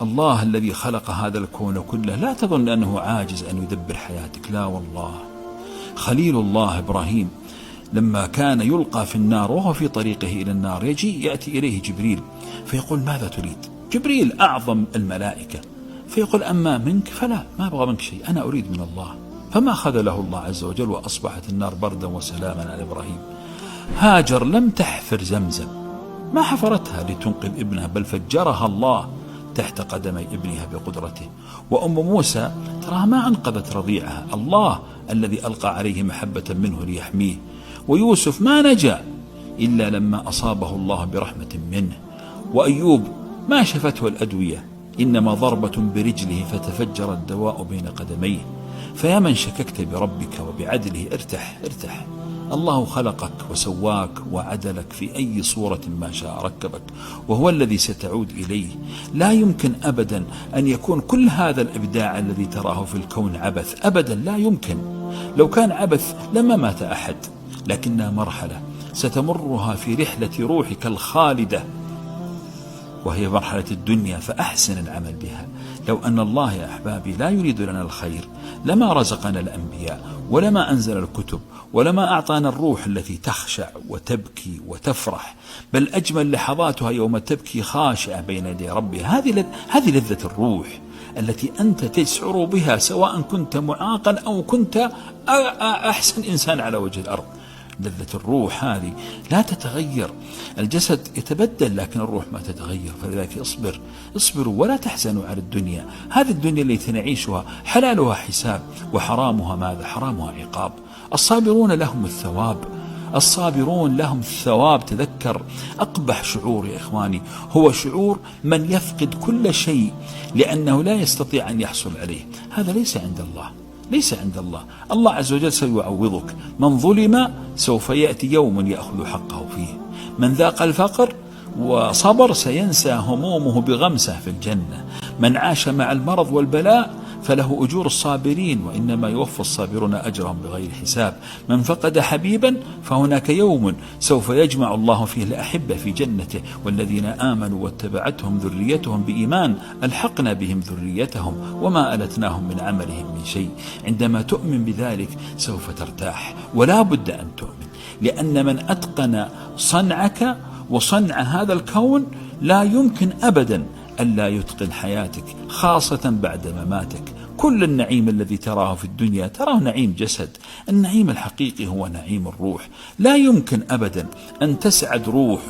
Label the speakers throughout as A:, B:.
A: الله الذي خلق هذا الكون كله، لا تظن أنه عاجز أن يدبر حياتك، لا والله. خليل الله إبراهيم لما كان يلقى في النار وهو في طريقه إلى النار يأتي إليه جبريل فيقول ماذا تريد؟ جبريل أعظم الملائكة، فيقول أما منك فلا، ما أبغى منك شيء، أنا أريد من الله. فما خذله الله عز وجل وأصبحت النار بردا وسلاما على إبراهيم. هاجر لم تحفر زمزم، ما حفرتها لتنقذ ابنها، بل فجرها الله تحت قدمي ابنها بقدرته. وأم موسى تراها ما أنقذت رضيعها، الله الذي ألقى عليه محبة منه ليحميه. ويوسف ما نجا إلا لما أصابه الله برحمة منه. وأيوب ما شفته الأدوية، إنما ضربة برجله فتفجر الدواء بين قدميه. فيا من شككت بربك وبعدله ارتاح ارتاح، الله خلقك وسواك وعدلك في أي صورة ما شاء ركبك، وهو الذي ستعود إليه. لا يمكن أبدا أن يكون كل هذا الإبداع الذي تراه في الكون عبث، أبدا لا يمكن. لو كان عبث لما مات أحد، لكنها مرحلة ستمرها في رحلة روحك الخالدة، وهي مرحلة الدنيا، فأحسن العمل بها. لو أن الله يا أحبابي لا يريد لنا الخير لما رزقنا الأنبياء، ولما أنزل الكتب، ولما أعطانا الروح التي تخشع وتبكي وتفرح، بل أجمل لحظاتها يوم تبكي خاشعة بين يدي ربها. هذه لذة الروح التي أنت تشعر بها سواء كنت معاقا أو كنت أحسن إنسان على وجه الأرض. لذة الروح هذه لا تتغير، الجسد يتبدل لكن الروح ما تتغير. فلذلك اصبروا ولا تحزنوا على الدنيا. هذه الدنيا التي نعيشها حلالها حساب وحرامها ماذا؟ حرامها عقاب. الصابرون لهم الثواب، الصابرون لهم الثواب. تذكر أقبح شعور يا إخواني هو شعور من يفقد كل شيء لأنه لا يستطيع أن يحصل عليه. هذا ليس عند الله، ليس عند الله. الله عز وجل سيعوضك. من ظلم سوف يأتي يوم يأخذ حقه فيه. من ذاق الفقر وصبر سينسى همومه بغمسة في الجنة. من عاش مع المرض والبلاء فله أجور الصابرين، وإنما يوفى الصابرون أجرهم بغير حساب. من فقد حبيبا فهناك يوم سوف يجمع الله فيه الأحبة في جنته، والذين آمنوا واتبعتهم ذريتهم بإيمان ألحقنا بهم ذريتهم وما ألتناهم من عملهم من شيء. عندما تؤمن بذلك سوف ترتاح، ولا بد أن تؤمن، لأن من أتقن صنعك وصنع هذا الكون لا يمكن أبدا ألا يتقن حياتك، خاصة بعد مماتك. كل النعيم الذي تراه في الدنيا تراه نعيم جسد، النعيم الحقيقي هو نعيم الروح. لا يمكن أبدا أن تسعد روح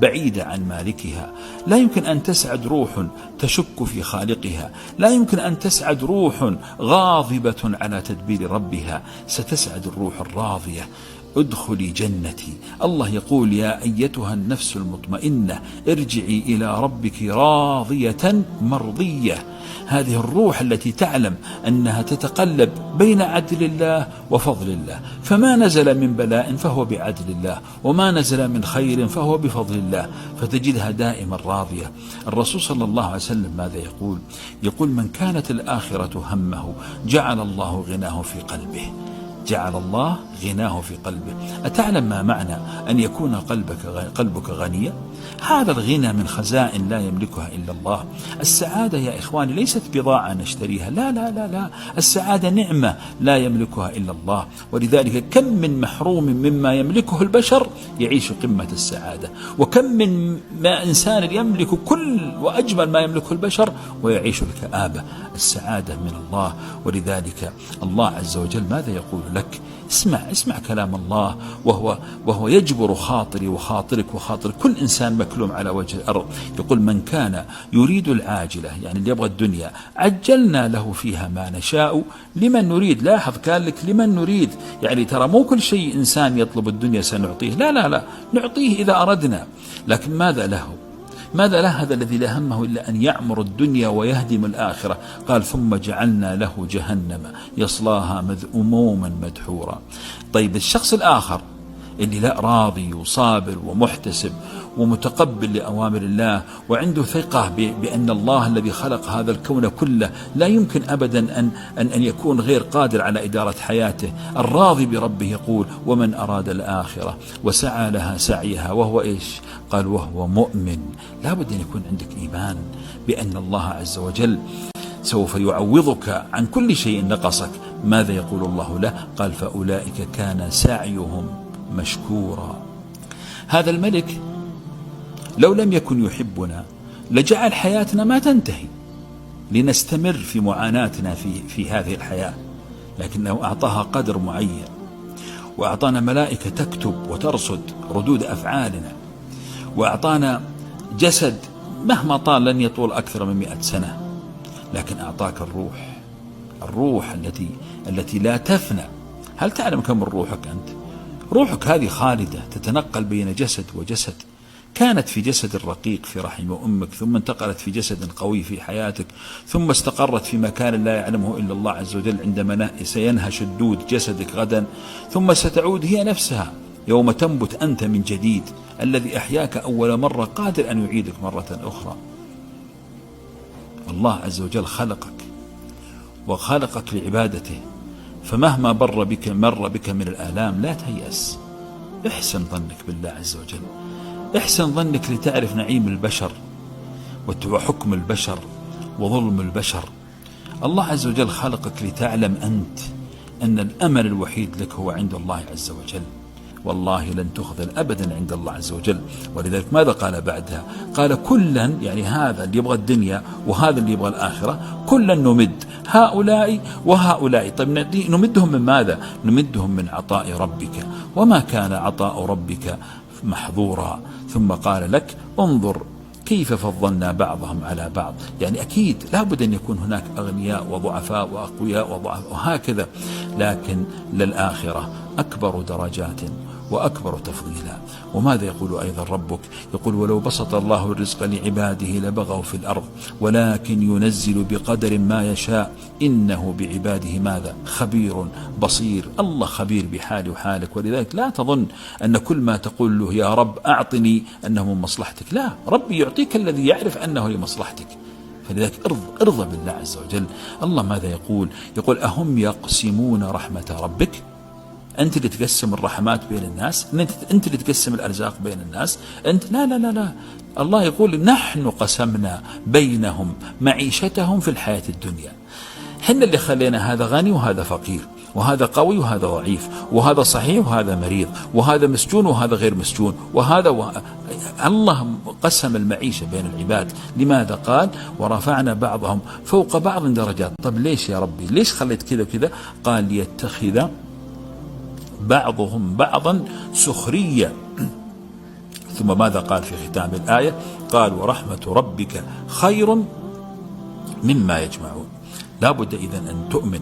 A: بعيدة عن مالكها، لا يمكن أن تسعد روح تشك في خالقها، لا يمكن أن تسعد روح غاضبة على تدبير ربها. ستسعد الروح الراضية. ادخلي جنتي. الله يقول يا أيتها النفس المطمئنة ارجعي إلى ربك راضية مرضية. هذه الروح التي تعلم أنها تتقلب بين عدل الله وفضل الله، فما نزل من بلاء فهو بعدل الله، وما نزل من خير فهو بفضل الله، فتجدها دائما راضية. الرسول صلى الله عليه وسلم ماذا يقول؟ يقول من كانت الآخرة همه جعل الله غناه في قلبه. جعل الله غناه في قلبه. أتعلم ما معنى أن يكون قلبك غنيا؟ هذا الغنى من خزائن لا يملكها إلا الله. السعادة يا إخواني ليست بضاعة نشتريها، لا لا لا لا، السعادة نعمة لا يملكها إلا الله. ولذلك كم من محروم مما يملكه البشر يعيش قمة السعادة، وكم من إنسان يملك كل وأجمل ما يملكه البشر ويعيش الكآبة. السعادة من الله. ولذلك الله عز وجل ماذا يقول لك؟ اسمع كلام الله، وهو يجبر خاطري وخاطرك وخاطر كل إنسان مكلوم على وجه الأرض. يقول من كان يريد العاجلة، يعني اللي يبغى الدنيا، عجلنا له فيها ما نشاء لمن نريد. لاحظ قال لك لمن نريد، يعني ترى مو كل شيء إنسان يطلب الدنيا سنعطيه، لا لا لا، نعطيه إذا أردنا. لكن ماذا له؟ ماذا له هذا الذي لا همه إلا أن يعمر الدنيا ويهدم الآخرة؟ قال ثم جعلنا له جهنم يصلاها مذءوما مدحورا. طيب الشخص الآخر اللي لا راضي وصابر ومحتسب ومتقبل لأوامر الله وعنده ثقة بأن الله الذي خلق هذا الكون كله لا يمكن أبدا أن يكون غير قادر على إدارة حياته، الراضي بربه، يقول ومن أراد الآخرة وسعى لها سعيها وهو إيش؟ قال وهو مؤمن. لا بد أن يكون عندك إيمان بأن الله عز وجل سوف يعوضك عن كل شيء نقصك. ماذا يقول الله له؟ قال فأولئك كان سعيهم مشكورا. هذا الملك لو لم يكن يحبنا لجعل حياتنا ما تنتهي لنستمر في معاناتنا في هذه الحياة، لكنه أعطاها قدر معين، وأعطانا ملائكة تكتب وترصد ردود أفعالنا، وأعطانا جسد مهما طال لن يطول أكثر من 100 سنة، لكن أعطاك الروح التي لا تفنى. هل تعلم كم روحك أنت؟ روحك هذه خالدة تتنقل بين جسد وجسد، كانت في جسد رقيق في رحم أمك، ثم انتقلت في جسد قوي في حياتك، ثم استقرت في مكان لا يعلمه إلا الله عز وجل عندما سينهش الدود جسدك غدا، ثم ستعود هي نفسها يوم تنبت أنت من جديد. الذي أحياك أول مرة قادر أن يعيدك مرة أخرى. الله عز وجل خلقك وخلقك لعبادته، فمهما مر بك من الآلام لا تيأس، احسن ظنك بالله عز وجل، احسن ظنك لتعرف نعيم البشر وحكم البشر وظلم البشر. الله عز وجل خلقك لتعلم أنت أن الأمل الوحيد لك هو عند الله عز وجل، والله لن تخذل أبدا عند الله عز وجل. ولذلك ماذا قال بعدها؟ قال كلا، يعني هذا اللي يبغى الدنيا وهذا اللي يبغى الآخرة، كلا نمد هؤلاء وهؤلاء. طيب نمدهم من ماذا؟ نمدهم من عطاء ربك، وما كان عطاء ربك محظورا. ثم قال لك انظر كيف فضلنا بعضهم على بعض، يعني أكيد لابد أن يكون هناك أغنياء وضعفاء وأقوياء وضعفاء وهكذا، لكن للآخرة أكبر درجات وأكبر تفضيلا. وماذا يقول أيضا ربك؟ يقول ولو بسط الله الرزق لعباده لبغوا في الأرض ولكن ينزل بقدر ما يشاء إنه بعباده ماذا؟ خبير بصير. الله خبير بحالي وحالك، ولذلك لا تظن أن كل ما تقول له يا رب أعطني أنه من مصلحتك، لا، ربي يعطيك الذي يعرف أنه لمصلحتك. فلذلك ارضى بالله عز وجل. الله ماذا يقول؟ يقول أهم يقسمون رحمة ربك؟ أنت اللي تقسم الرحمات بين الناس؟ أنت اللي تقسم الأرزاق بين الناس؟ أنت لا لا لا لا. الله يقول نحن قسمنا بينهم معيشتهم في الحياة الدنيا. حنا اللي خلينا هذا غني وهذا فقير، وهذا قوي وهذا ضعيف، وهذا صحيح وهذا مريض، وهذا مسجون وهذا غير مسجون، الله قسم المعيشة بين العباد. لماذا؟ قال ورفعنا بعضهم فوق بعض درجات. طب ليش يا ربي؟ ليش خليت كذا وكذا؟ قال ليتخذ بعضهم بعضا سخريا. ثم ماذا قال في ختام الآية؟ قال ورحمة ربك خير مما يجمعون. لا بد إذن أن تؤمن